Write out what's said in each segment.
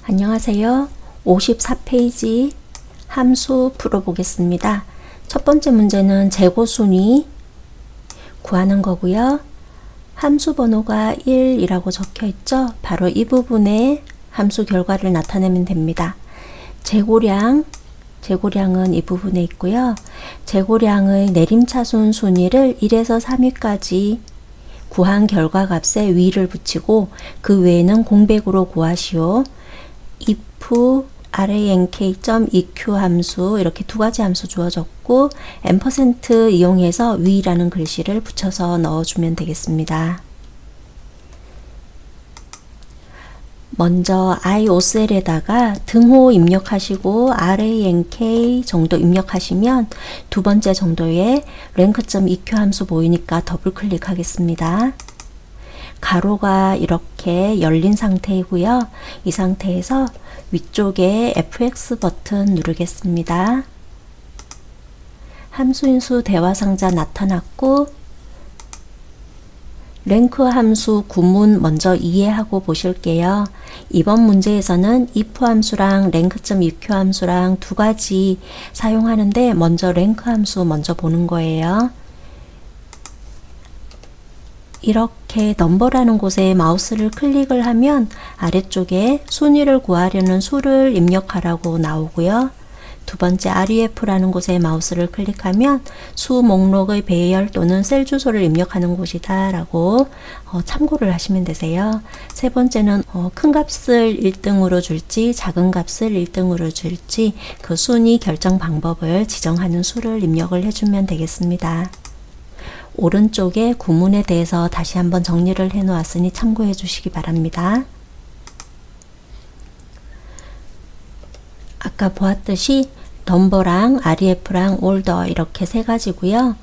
안녕하세요. 54페이지 함수 풀어보겠습니다. 첫 번째 문제는 재고순위 구하는 거고요. 함수 번호가 1이라고 적혀 있죠. 바로 이 부분에 함수 결과를 나타내면 됩니다. 재고량은 이 부분에 있고요. 재고량의 내림차순 순위를 1에서 3위까지 구한 결과값에 위를 붙이고 그 외에는 공백으로 구하시오. if rank.eq 함수 이렇게 두 가지 함수 주어졌고 %, 이용해서 위라는 글씨를 붙여서 넣어주면 되겠습니다. 먼저 iOCL에다가 등호 입력하시고 rank 정도 입력하시면 두 번째 정도에 rank.eq 함수 보이니까 더블 클릭하겠습니다. 가로가 이렇게 열린 상태이고요. 이 상태에서 위쪽에 fx 버튼 누르겠습니다. 함수인수 대화상자 나타났고 랭크 함수 구문 먼저 이해하고 보실게요. 이번 문제에서는 if 함수랑 rank.eq 함수랑 두 가지 사용하는데 먼저 rank 함수 먼저 보는 거예요. 이렇게 넘버라는 곳에 마우스를 클릭을 하면 아래쪽에 순위를 구하려는 수를 입력하라고 나오고요. 두 번째 REF라는 곳에 마우스를 클릭하면 수 목록의 배열 또는 셀 주소를 입력하는 곳이다 라고 참고를 하시면 되세요. 세 번째는 큰 값을 1등으로 줄지 작은 값을 1등으로 줄지 그 순위 결정 방법을 지정하는 수를 입력을 해주면 되겠습니다. 오른쪽에 구문에 대해서 다시 한번 정리를 해 놓았으니 참고해 주시기 바랍니다. 아까 보았듯이 넘버랑 REF랑 올더 이렇게 세 가지고요.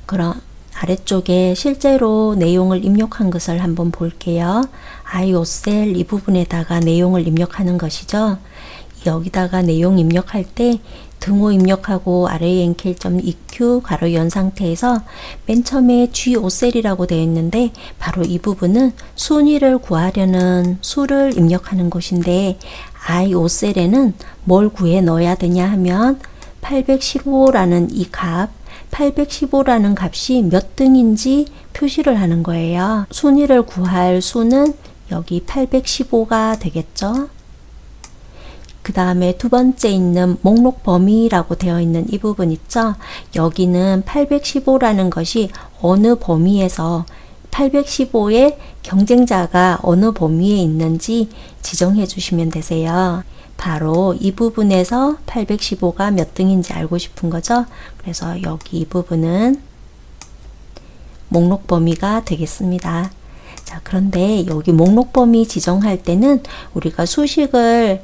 그럼 아래쪽에 실제로 내용을 입력한 것을 한번 볼게요. iOCL 이 부분에다가 내용을 입력하는 것이죠. 여기다가 내용 입력할 때 등호 입력하고 rank.eq 가로 연 상태에서 맨 처음에 GOCL이라고 되어 있는데 바로 이 부분은 순위를 구하려는 수를 입력하는 곳인데 iOCL에는 뭘 구해 넣어야 되냐 하면 815라는 이 값 815라는 값이 몇 등인지 표시를 하는 거예요. 순위를 구할 수는 여기 815가 되겠죠. 그 다음에 두 번째 있는 목록 범위라고 되어 있는 이 부분 있죠. 여기는 815라는 것이 어느 범위에서 815의 경쟁자가 어느 범위에 있는지 지정해 주시면 되세요. 바로 이 부분에서 815가 몇 등인지 알고 싶은 거죠. 그래서 여기 이 부분은 목록 범위가 되겠습니다. 자, 그런데 여기 목록 범위 지정할 때는 우리가 수식을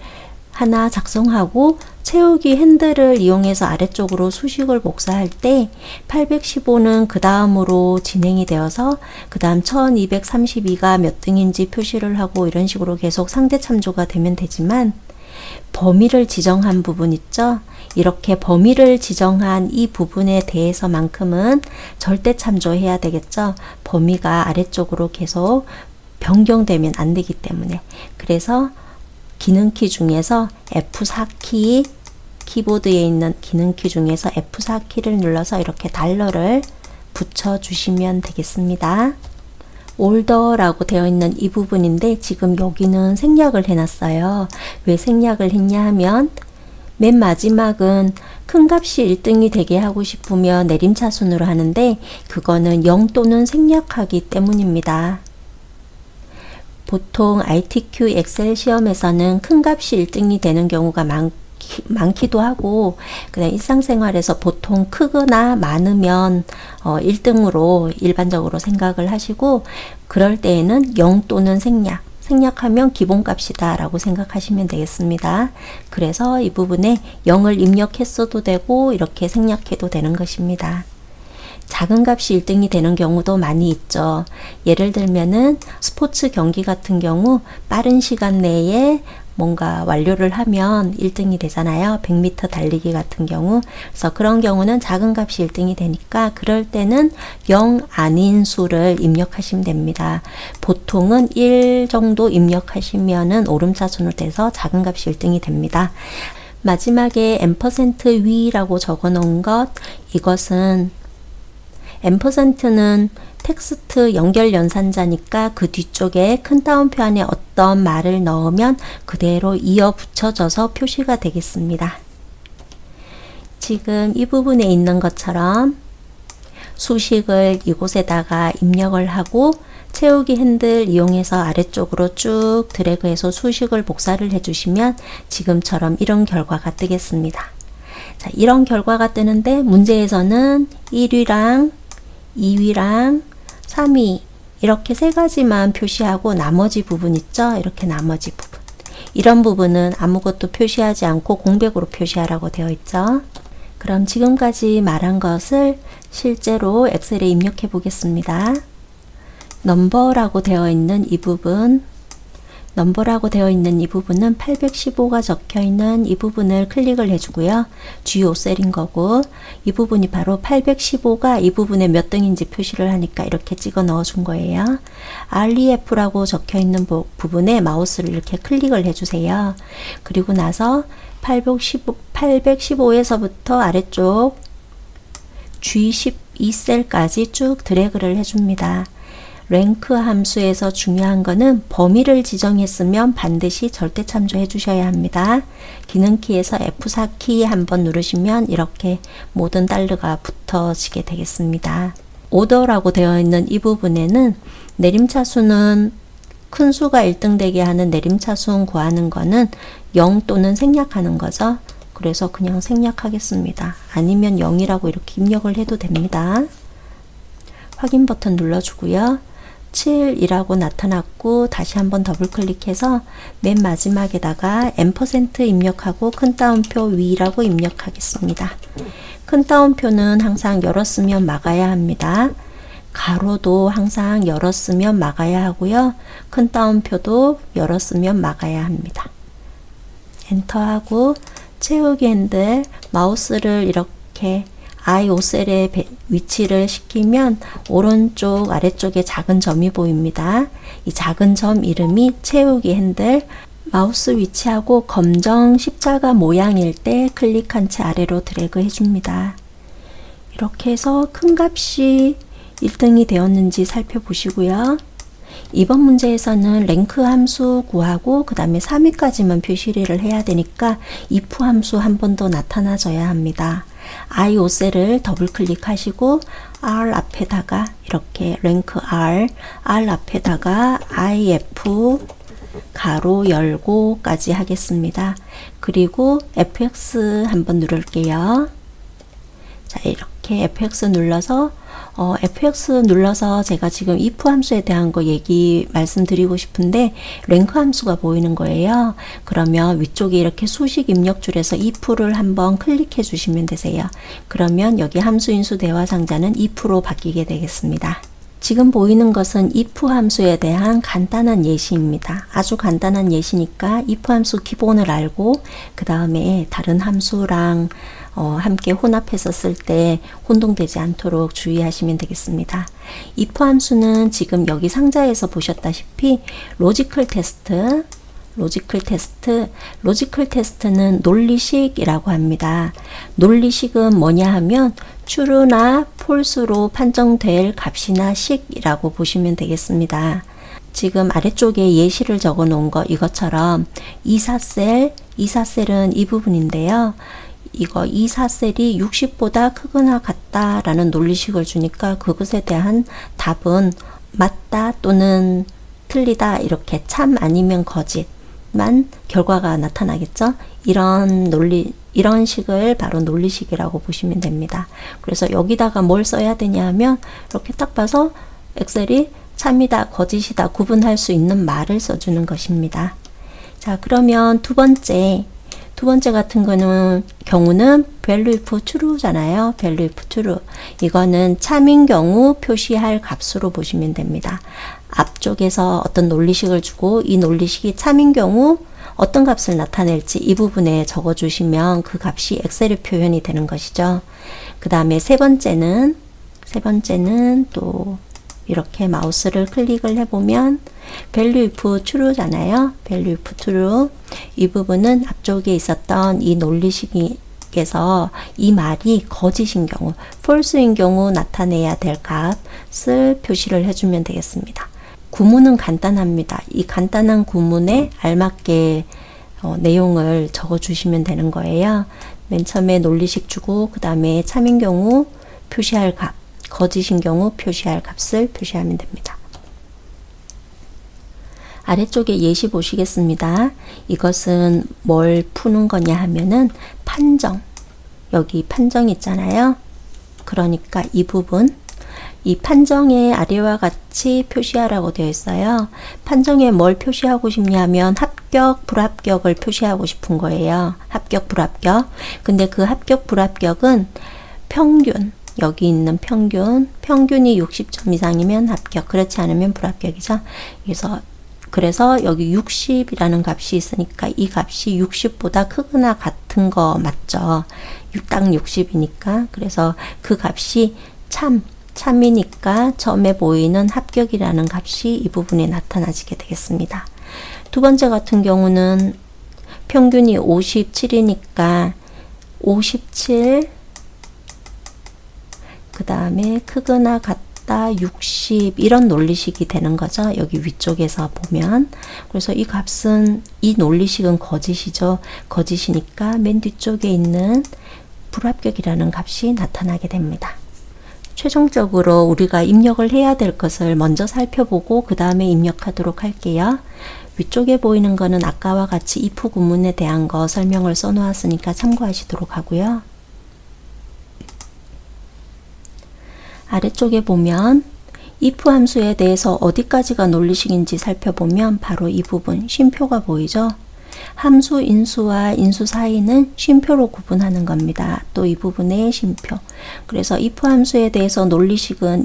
하나 작성하고 채우기 핸들을 이용해서 아래쪽으로 수식을 복사할 때 815는 그 다음으로 진행이 되어서 그 다음 1232가 몇 등인지 표시를 하고 이런 식으로 계속 상대 참조가 되면 되지만 범위를 지정한 부분 있죠. 이렇게 범위를 지정한 이 부분에 대해서만큼은 절대 참조해야 되겠죠. 범위가 아래쪽으로 계속 변경되면 안 되기 때문에. 그래서 기능키 중에서 F4키, 키보드에 있는 기능키 중에서 F4키를 눌러서 이렇게 달러를 붙여주시면 되겠습니다. 올더라고 되어 있는 이 부분인데 지금 여기는 생략을 해놨어요. 왜 생략을 했냐 하면 맨 마지막은 큰 값이 1등이 되게 하고 싶으면 내림차순으로 하는데 그거는 0 또는 생략하기 때문입니다. 보통 ITQ 엑셀 시험에서는 큰 값이 1등이 되는 경우가 많기도 하고 그다음 일상생활에서 보통 크거나 많으면 1등으로 일반적으로 생각을 하시고 그럴 때에는 0 또는 생략하면 기본값이다 라고 생각하시면 되겠습니다. 그래서 이 부분에 0을 입력했어도 되고 이렇게 생략해도 되는 것입니다. 작은 값이 1등이 되는 경우도 많이 있죠. 예를 들면은 스포츠 경기 같은 경우 빠른 시간 내에 뭔가 완료를 하면 1등이 되잖아요. 100m 달리기 같은 경우. 그래서 그런 경우는 작은 값이 1등이 되니까 그럴 때는 0 아닌 수를 입력하시면 됩니다. 보통은 1 정도 입력하시면은 오름차순으로 돼서 작은 값이 1등이 됩니다. 마지막에 %위라고 적어 놓은 것, 이것은 %는 텍스트 연결 연산자니까 그 뒤쪽에 큰 따옴표 안에 어떤 말을 넣으면 그대로 이어 붙여져서 표시가 되겠습니다. 지금 이 부분에 있는 것처럼 수식을 이곳에다가 입력을 하고 채우기 핸들 이용해서 아래쪽으로 쭉 드래그해서 수식을 복사를 해주시면 지금처럼 이런 결과가 뜨겠습니다. 자, 이런 결과가 뜨는데 문제에서는 1위랑 2위랑 3위 이렇게 세 가지만 표시하고 나머지 부분 있죠? 이렇게 나머지 부분. 이런 부분은 아무것도 표시하지 않고 공백으로 표시하라고 되어 있죠. 그럼 지금까지 말한 것을 실제로 엑셀에 입력해 보겠습니다. 넘버라고 되어 있는 이 부분, 넘버라고 되어 있는 이 부분은 815가 적혀 있는 이 부분을 클릭을 해주고요. G5셀인 거고, 이 부분이 바로 815가 이 부분에 몇 등인지 표시를 하니까 이렇게 찍어 넣어 준 거예요. REF라고 적혀 있는 부분에 마우스를 이렇게 클릭을 해주세요. 그리고 나서 815에서부터 아래쪽 G12셀까지 쭉 드래그를 해줍니다. 랭크 함수에서 중요한 거는 범위를 지정했으면 반드시 절대 참조해 주셔야 합니다. 기능키에서 F4키 한번 누르시면 이렇게 모든 달러가 붙어지게 되겠습니다. 오더라고 되어 있는 이 부분에는 내림차수는 큰 수가 1등 되게 하는 내림차수 구하는 거는 0 또는 생략하는 거죠. 그래서 그냥 생략하겠습니다. 아니면 0이라고 이렇게 입력을 해도 됩니다. 확인 버튼 눌러주고요. 7이라고 나타났고 다시 한번 더블 클릭해서 맨 마지막에다가 %, 입력하고 큰 따옴표 위라고 입력하겠습니다. 큰 따옴표는 항상 열었으면 막아야 합니다. 가로도 항상 열었으면 막아야 하고요. 큰 따옴표도 열었으면 막아야 합니다. 엔터하고 채우기 핸들 마우스를 이렇게 I5셀의 위치를 시키면 오른쪽 아래쪽에 작은 점이 보입니다. 이 작은 점 이름이 채우기 핸들, 마우스 위치하고 검정 십자가 모양일 때 클릭한 채 아래로 드래그 해줍니다. 이렇게 해서 큰 값이 1등이 되었는지 살펴보시고요. 이번 문제에서는 랭크 함수 구하고 그 다음에 3위까지만 표시를 해야 되니까 if 함수 한 번 더 나타나줘야 합니다. I5셀을 더블 클릭하시고 R 앞에다가 이렇게 랭크 R 앞에다가 IF 가로 열고까지 하겠습니다. 그리고 FX 한번 누를게요. 자, 이렇게 FX 눌러서 FX 눌러서 제가 지금 if 함수에 대한 거 말씀드리고 싶은데 랭크 함수가 보이는 거예요. 그러면 위쪽에 이렇게 수식 입력줄에서 if를 한번 클릭해 주시면 되세요. 그러면 여기 함수 인수 대화 상자는 if로 바뀌게 되겠습니다. 지금 보이는 것은 if 함수에 대한 간단한 예시입니다. 아주 간단한 예시니까 if 함수 기본을 알고 그 다음에 다른 함수랑 함께 혼합해서 쓸 때 혼동되지 않도록 주의하시면 되겠습니다. if 함수는 지금 여기 상자에서 보셨다시피 로지컬 테스트는 논리식이라고 합니다. 논리식은 뭐냐 하면 true나 false로 판정될 값이나 식이라고 보시면 되겠습니다. 지금 아래쪽에 예시를 적어 놓은 거 이것처럼 24셀은 이 부분인데요. 이거 24셀이 60보다 크거나 같다라는 논리식을 주니까 그것에 대한 답은 맞다 또는 틀리다 이렇게 참 아니면 거짓만 결과가 나타나겠죠. 이런 식을 바로 논리식이라고 보시면 됩니다. 그래서 여기다가 뭘 써야 되냐 하면 이렇게 딱 봐서 엑셀이 참이다 거짓이다 구분할 수 있는 말을 써주는 것입니다. 자, 그러면 두 번째 두 번째 같은 경우는 value if true잖아요. value if true. 이거는 참인 경우 표시할 값으로 보시면 됩니다. 앞쪽에서 어떤 논리식을 주고 이 논리식이 참인 경우 어떤 값을 나타낼지 이 부분에 적어주시면 그 값이 엑셀에 표현이 되는 것이죠. 그 다음에 세 번째는 또 이렇게 마우스를 클릭을 해보면 value if true잖아요. value if true. 이 부분은 앞쪽에 있었던 이 논리식에서 이 말이 거짓인 경우, false인 경우 나타내야 될 값을 표시를 해주면 되겠습니다. 구문은 간단합니다. 이 간단한 구문에 알맞게 내용을 적어주시면 되는 거예요. 맨 처음에 논리식 주고 그 다음에 참인 경우 표시할 값, 거짓인 경우 표시할 값을 표시하면 됩니다. 아래쪽에 예시 보시겠습니다. 이것은 뭘 푸는 거냐 하면은 판정, 여기 판정 있잖아요. 그러니까 이 부분, 이 판정에 아래와 같이 표시하라고 되어 있어요. 판정에 뭘 표시하고 싶냐면 합격, 불합격을 표시하고 싶은 거예요. 합격, 불합격. 근데 그 합격, 불합격은 평균, 여기 있는 평균이 60점 이상이면 합격, 그렇지 않으면 불합격이죠. 그래서 여기 60이라는 값이 있으니까 이 값이 60보다 크거나 같은 거 맞죠? 딱 60이니까. 그래서 그 값이 참이니까 처음에 보이는 합격이라는 값이 이 부분에 나타나지게 되겠습니다. 두 번째 같은 경우는 평균이 57이니까 57, 그 다음에 크거나 같다 60 이런 논리식이 되는 거죠. 여기 위쪽에서 보면. 그래서 이 값은, 이 논리식은 거짓이죠. 거짓이니까 맨 뒤쪽에 있는 불합격이라는 값이 나타나게 됩니다. 최종적으로 우리가 입력을 해야 될 것을 먼저 살펴보고 그 다음에 입력하도록 할게요. 위쪽에 보이는 거는 아까와 같이 if 구문에 대한 거 설명을 써놓았으니까 참고하시도록 하고요. 아래쪽에 보면 if 함수에 대해서 어디까지가 논리식인지 살펴보면 바로 이 부분, 쉼표가 보이죠? 함수 인수와 인수 사이는 쉼표로 구분하는 겁니다. 또 이 부분의 쉼표. 그래서 if 함수에 대해서 논리식은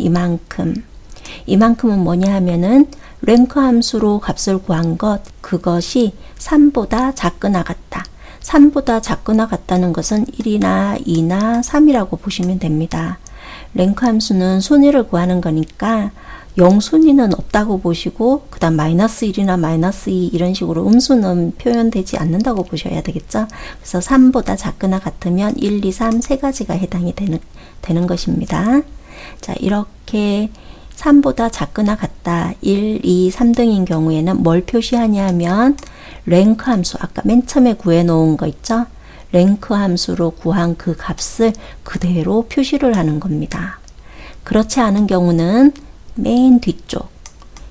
이만큼은 뭐냐 하면은 랭크 함수로 값을 구한 그것이 3보다 작거나 같다. 3보다 작거나 같다는 것은 1이나 2나 3이라고 보시면 됩니다. 랭크 함수는 순위를 구하는 거니까 0순위는 없다고 보시고 그 다음 마이너스 1이나 마이너스 2 이런 식으로 음수는 표현되지 않는다고 보셔야 되겠죠. 그래서 3보다 작거나 같으면 1, 2, 3 세 가지가 해당이 되는 것입니다. 자, 이렇게 3보다 작거나 같다 1, 2, 3등인 경우에는 뭘 표시하냐 하면 랭크 함수, 아까 맨 처음에 구해 놓은 거 있죠. 랭크 함수로 구한 그 값을 그대로 표시를 하는 겁니다. 그렇지 않은 경우는 맨 뒤쪽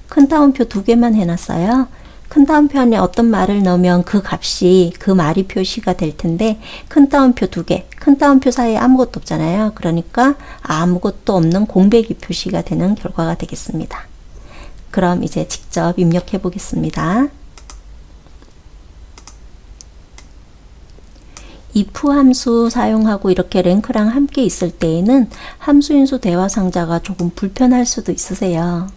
큰 따옴표 2개만 해놨어요. 큰 따옴표 안에 어떤 말을 넣으면 그 값이, 그 말이 표시가 될 텐데 큰 따옴표 2개, 큰 따옴표 사이에 아무것도 없잖아요. 그러니까 아무것도 없는 공백이 표시가 되는 결과가 되겠습니다. 그럼 이제 직접 입력해 보겠습니다. if 함수 사용하고 이렇게 랭크랑 함께 있을 때에는 함수 인수 대화 상자가 조금 불편할 수도 있으세요.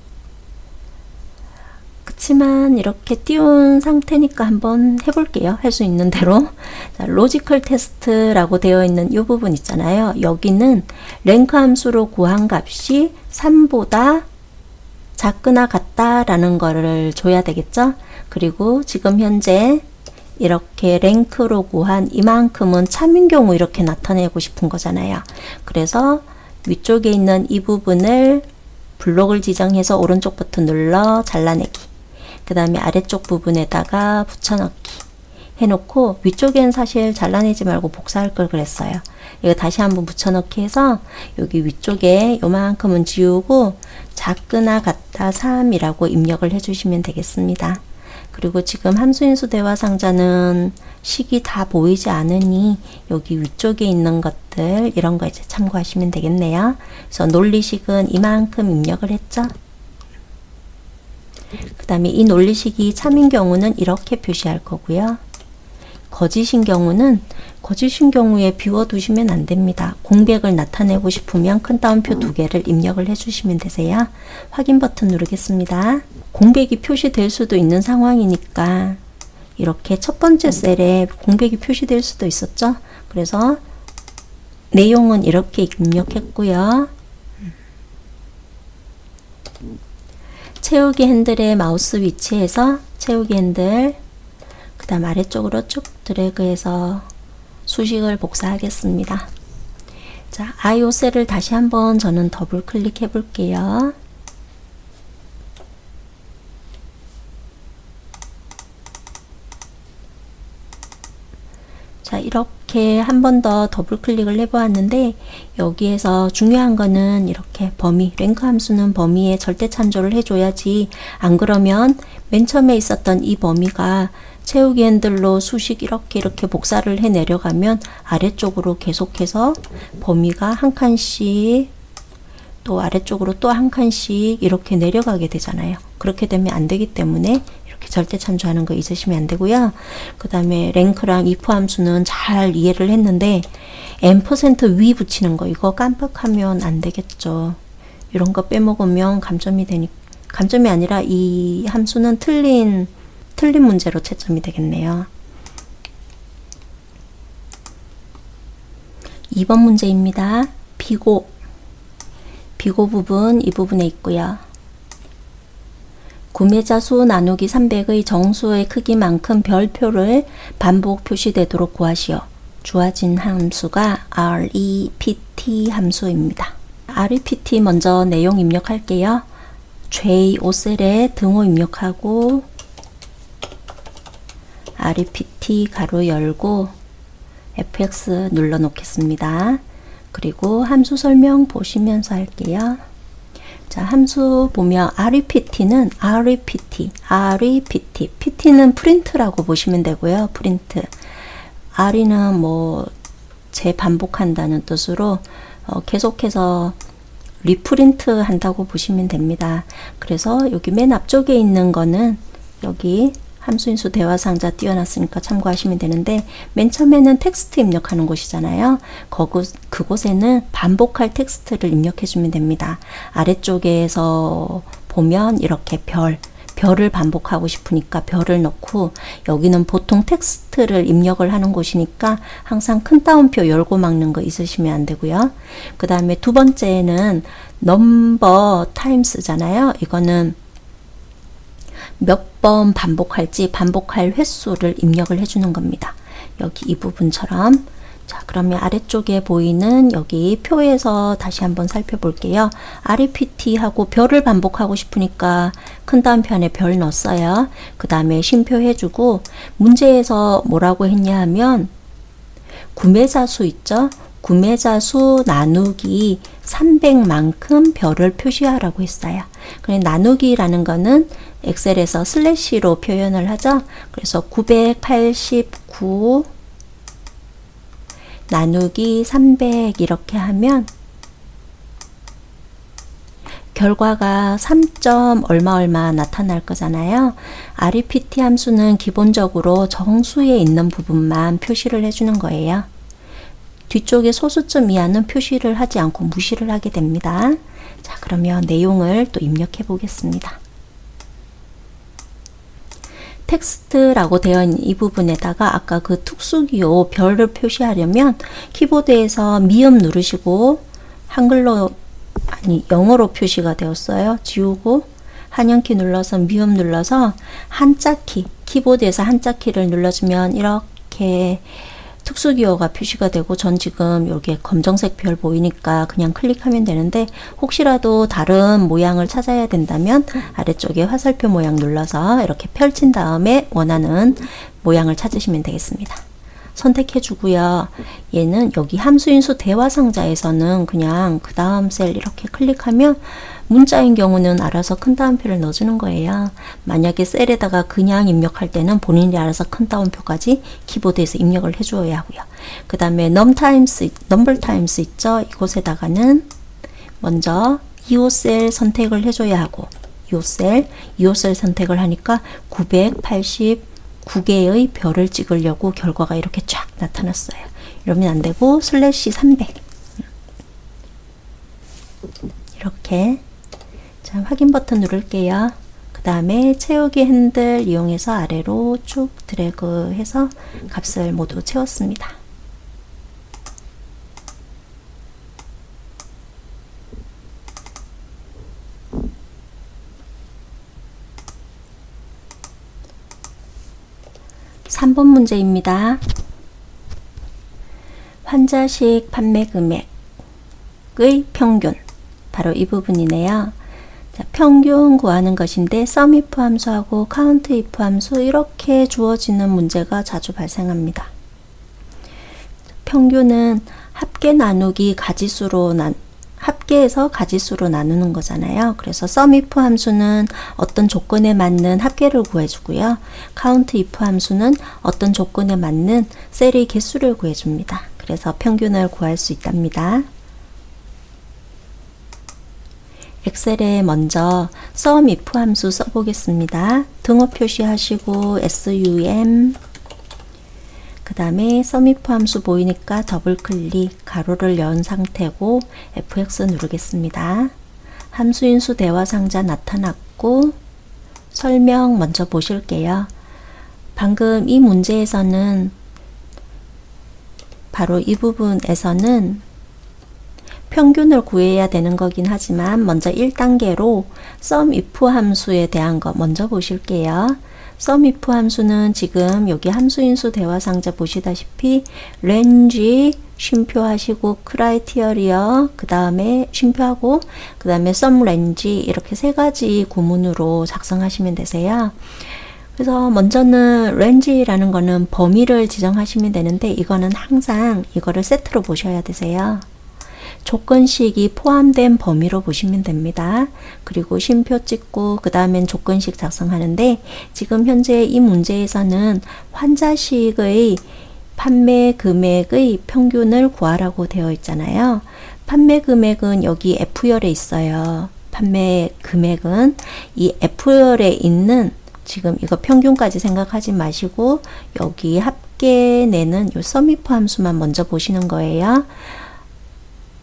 그치만 이렇게 띄운 상태니까 한번 해볼게요. 할 수 있는 대로. 자, 로지컬 테스트라고 되어 있는 이 부분 있잖아요. 여기는 랭크 함수로 구한 값이 3보다 작거나 같다라는 거를 줘야 되겠죠. 그리고 지금 현재 이렇게 랭크로 구한 이만큼은 참인 경우 이렇게 나타내고 싶은 거잖아요. 그래서 위쪽에 있는 이 부분을 블록을 지정해서 오른쪽 버튼 눌러 잘라내기, 그 다음에 아래쪽 부분에다가 붙여넣기 해놓고, 위쪽엔 사실 잘라내지 말고 복사할 걸 그랬어요. 이거 다시 한번 붙여넣기 해서 여기 위쪽에 요만큼은 지우고 작거나 같다 3이라고 입력을 해주시면 되겠습니다. 그리고 지금 함수인수 대화 상자는 식이 다 보이지 않으니 여기 위쪽에 있는 것들 이런 거 이제 참고하시면 되겠네요. 그래서 논리식은 이만큼 입력을 했죠. 그 다음에 이 논리식이 참인 경우는 이렇게 표시할 거고요. 거짓인 경우에 비워두시면 안 됩니다. 공백을 나타내고 싶으면 큰 따옴표 2개를 입력을 해주시면 되세요. 확인 버튼 누르겠습니다. 공백이 표시될 수도 있는 상황이니까 이렇게 첫 번째 셀에 공백이 표시될 수도 있었죠. 그래서 내용은 이렇게 입력했고요. 채우기 핸들의 마우스 위치에서 채우기 핸들, 그 다음 아래쪽으로 쭉 드래그해서 수식을 복사하겠습니다. 자, IO 셀을 다시 한번 저는 더블 클릭해 볼게요. 자, 이렇게 한 번 더 더블 클릭을 해 보았는데, 여기에서 중요한 거는 이렇게 범위, 랭크 함수는 범위에 절대 참조를 해줘야지, 안 그러면 맨 처음에 있었던 이 범위가 채우기 핸들로 수식 이렇게 복사를 해 내려가면 아래쪽으로 계속해서 범위가 한 칸씩 또 아래쪽으로 또 한 칸씩 이렇게 내려가게 되잖아요. 그렇게 되면 안 되기 때문에 이렇게 절대 참조하는 거 잊으시면 안 되고요. 그 다음에 랭크랑 if 함수는 잘 이해를 했는데 %위 붙이는 거 이거 깜빡하면 안 되겠죠. 이런 거 빼먹으면 감점이 아니라 이 함수는 틀린 문제로 채점이 되겠네요. 2번 문제입니다. 비고 부분 이 부분에 있고요. 구매자 수 나누기 300의 정수의 크기만큼 별표를 반복 표시되도록 구하시오. 주어진 함수가 rept 함수입니다. rept 먼저 내용 입력할게요. J5셀에 등호 입력하고 rept 가로 열고 fx 눌러 놓겠습니다. 그리고 함수 설명 보시면서 할게요. 자, 함수 보면 rept는 pt는 프린트라고 보시면 되고요. 프린트. re는 뭐 재반복한다는 뜻으로 계속해서 리프린트 한다고 보시면 됩니다. 그래서 여기 맨 앞쪽에 있는 거는 여기 함수인수 대화상자 띄워놨으니까 참고하시면 되는데, 맨 처음에는 텍스트 입력하는 곳이잖아요. 그곳에는 반복할 텍스트를 입력해주면 됩니다. 아래쪽에서 보면 이렇게 별을 반복하고 싶으니까 별을 넣고, 여기는 보통 텍스트를 입력을 하는 곳이니까 항상 큰 따옴표 열고 막는 거 있으시면 안 되고요. 그 다음에 두 번째는 넘버 타임스잖아요. 이거는 몇 번 반복할지 반복할 횟수를 입력을 해주는 겁니다. 여기 이 부분처럼. 자, 그러면 아래쪽에 보이는 여기 표에서 다시 한번 살펴볼게요. rept하고 별을 반복하고 싶으니까 큰 따옴표 안에 별 넣었어요. 그 다음에 쉼표 해주고, 문제에서 뭐라고 했냐 하면 구매자 수 있죠? 구매자 수 나누기 300만큼 별을 표시하라고 했어요. 그래, 나누기라는 거는 엑셀에서 슬래시로 표현을 하죠. 그래서 989 나누기 300 이렇게 하면 결과가 3점 얼마 나타날 거잖아요. rept 함수는 기본적으로 정수에 있는 부분만 표시를 해주는 거예요. 뒤쪽에 소수점 이하는 표시를 하지 않고 무시를 하게 됩니다. 자, 그러면 내용을 또 입력해 보겠습니다. 텍스트라고 되어 있는 이 부분에다가 아까 그 특수기호 별을 표시하려면 키보드에서 미음 누르시고 영어로 표시가 되었어요. 지우고 한영키 눌러서 미음 눌러서 한자키, 키보드에서 한자키를 눌러주면 이렇게 특수기호가 표시가 되고, 전 지금 여기에 검정색 별 보이니까 그냥 클릭하면 되는데, 혹시라도 다른 모양을 찾아야 된다면 아래쪽에 화살표 모양 눌러서 이렇게 펼친 다음에 원하는 모양을 찾으시면 되겠습니다. 선택해 주고요. 얘는 여기 함수인수 대화상자에서는 그냥 그 다음 셀 이렇게 클릭하면 문자인 경우는 알아서 큰 따옴표를 넣어주는 거예요. 만약에 셀에다가 그냥 입력할 때는 본인이 알아서 큰 따옴표까지 키보드에서 입력을 해주어야 하고요. 그 다음에 넘버 타임스 있죠? 이곳에다가는 먼저 2호 셀 선택을 해줘야 하고, 2호 셀 선택을 하니까 9개의 별을 찍으려고 결과가 이렇게 쫙 나타났어요. 이러면 안 되고 슬래시 300 이렇게. 자, 확인 버튼 누를게요. 그 다음에 채우기 핸들 이용해서 아래로 쭉 드래그해서 값을 모두 채웠습니다. (3번) 문제입니다. 환자식 판매 금액의 평균, 바로 이 부분이네요. 자, 평균 구하는 것인데 sumif 함수하고 countif 함수 이렇게 주어지는 문제가 자주 발생합니다. 평균은 합계 나누기 가지수로 합계해서 가지수로 나누는 거잖아요. 그래서 sumif 함수는 어떤 조건에 맞는 합계를 구해주고요. countif 함수는 어떤 조건에 맞는 셀의 개수를 구해줍니다. 그래서 평균을 구할 수 있답니다. 엑셀에 먼저 sumif 함수 써보겠습니다. 등호 표시하시고 sum, 그 다음에 sumif 함수 보이니까 더블 클릭, 가로를 연 상태고 fx 누르겠습니다. 함수인수 대화 상자 나타났고 설명 먼저 보실게요. 방금 이 문제에서는 바로 이 부분에서는 평균을 구해야 되는 거긴 하지만 먼저 1단계로 sumif 함수에 대한 거 먼저 보실게요. sumif 함수는 지금 여기 함수인수 대화 상자 보시다시피 range 쉼표하시고 criteria 그 다음에 쉼표하고 그 다음에 sumRange 이렇게 세 가지 구문으로 작성하시면 되세요. 그래서 먼저는 range라는 거는 범위를 지정하시면 되는데 이거는 항상 이거를 세트로 보셔야 되세요. 조건식이 포함된 범위로 보시면 됩니다. 그리고 쉼표 찍고 그 다음엔 조건식 작성하는데 지금 현재 이 문제에서는 환자식의 판매 금액의 평균을 구하라고 되어 있잖아요. 판매 금액은 여기 F열에 있어요. 판매 금액은 이 F열에 있는 지금 이거 평균까지 생각하지 마시고 여기 합계 내는 요 sumif 함수만 먼저 보시는 거예요.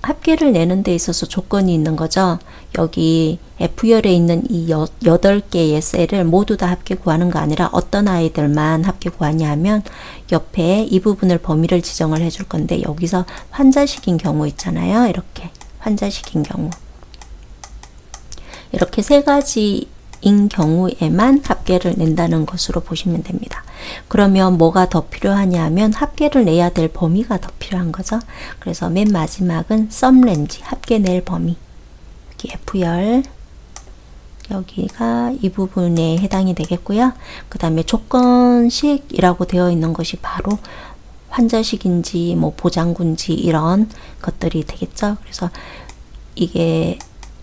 합계를 내는 데 있어서 조건이 있는 거죠. 여기 F열에 있는 이 8개의 셀을 모두 다 합계 구하는 거 아니라 어떤 아이들만 합계 구하냐 하면 옆에 이 부분을 범위를 지정을 해줄 건데 여기서 환자식인 경우 있잖아요. 이렇게 환자식인 경우 이렇게 세 가지인 경우에만 합계를 낸다는 것으로 보시면 됩니다. 그러면 뭐가 더 필요하냐 하면 합계를 내야 될 범위가 더 필요한 거죠. 그래서 맨 마지막은 sumRange, 합계 낼 범위. 여기 F열, 여기가 이 부분에 해당이 되겠고요. 그 다음에 조건식이라고 되어 있는 것이 바로 환자식인지 뭐 보장군지 이런 것들이 되겠죠. 그래서 이게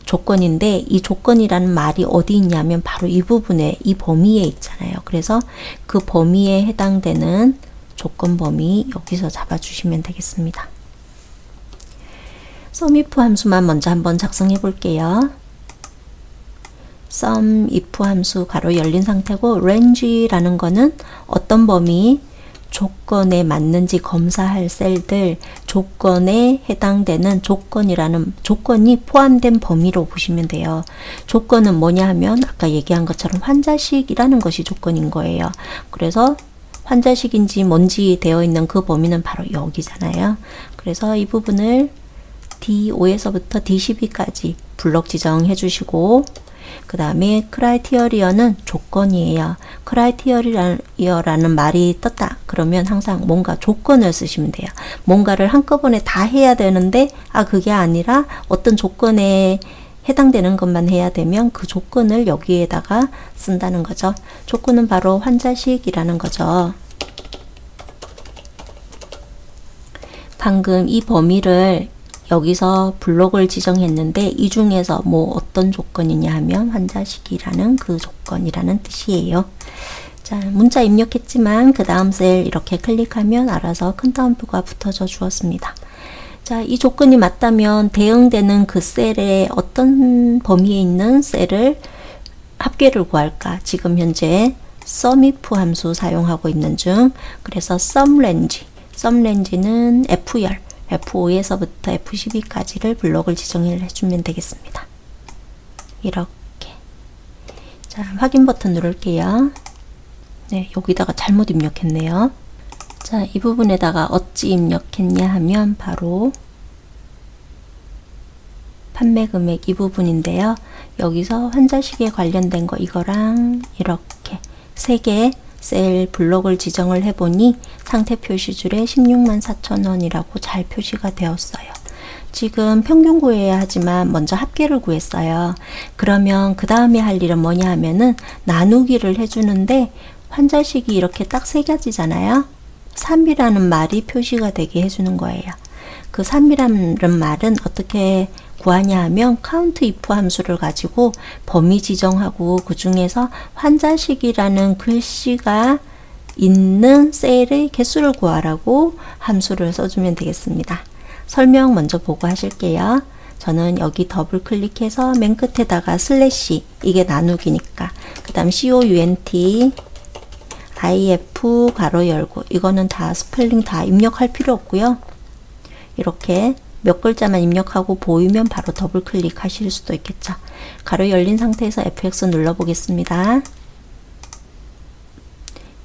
조건인데 이 조건이라는 말이 어디 있냐면 바로 이 부분에 이 범위에 있잖아요. 그래서 그 범위에 해당되는 조건 범위 여기서 잡아주시면 되겠습니다. sumif 함수만 먼저 한번 작성해 볼게요. sumif 함수 가로 열린 상태고 range라는 거는 어떤 범위 조건에 맞는지 검사할 셀들 조건에 해당되는 조건이라는 조건이 포함된 범위로 보시면 돼요. 조건은 뭐냐 하면 아까 얘기한 것처럼 환자식이라는 것이 조건인 거예요. 그래서 환자식인지 뭔지 되어 있는 그 범위는 바로 여기잖아요. 그래서 이 부분을 D5에서부터 D12까지 블록 지정해 주시고 그 다음에 크라이티어리어는 조건이에요. 크라이티어리어라는 말이 떴다. 그러면 항상 뭔가 조건을 쓰시면 돼요. 뭔가를 한꺼번에 다 해야 되는데 그게 아니라 어떤 조건에 해당되는 것만 해야 되면 그 조건을 여기에다가 쓴다는 거죠. 조건은 바로 환자식이라는 거죠. 방금 이 범위를 여기서 블록을 지정했는데 이 중에서 뭐 어떤 조건이냐 하면 환자식이라는 그 조건이라는 뜻이에요. 자, 문자 입력했지만 그 다음 셀 이렇게 클릭하면 알아서 큰 따옴표가 붙어져 주었습니다. 자, 이 조건이 맞다면 대응되는 그 셀에 어떤 범위에 있는 셀을 합계를 구할까? 지금 현재 sumif 함수 사용하고 있는 중. 그래서 sumrange는 F10, F5에서부터 F12까지를 블록을 지정을 해주면 되겠습니다. 이렇게. 자, 확인 버튼 누를게요. 네, 여기다가 잘못 입력했네요. 자, 이 부분에다가 어찌 입력했냐 하면 바로 판매 금액 이 부분인데요. 여기서 환자식에 관련된 거 이거랑 이렇게 3개 셀 블록을 지정을 해보니 상태 표시줄에 164,000원이라고 잘 표시가 되었어요. 지금 평균 구해야 하지만 먼저 합계를 구했어요. 그러면 그 다음에 할 일은 뭐냐 하면은 나누기를 해주는데 환자식이 이렇게 딱 3가지잖아요. 3이라는 말이 표시가 되게 해주는 거예요. 그 3이라는 말은 어떻게 구하냐 하면 count if 함수를 가지고 범위 지정하고 그 중에서 환자식이라는 글씨가 있는 셀의 개수를 구하라고 함수를 써주면 되겠습니다. 설명 먼저 보고 하실게요. 저는 여기 더블 클릭해서 맨 끝에다가 슬래시, 이게 나누기니까, 그 다음 count if 가로 열고, 이거는 다 스펠링 다 입력할 필요 없고요. 이렇게 몇 글자만 입력하고 보이면 바로 더블 클릭하실 수도 있겠죠. 가로 열린 상태에서 fx 눌러 보겠습니다.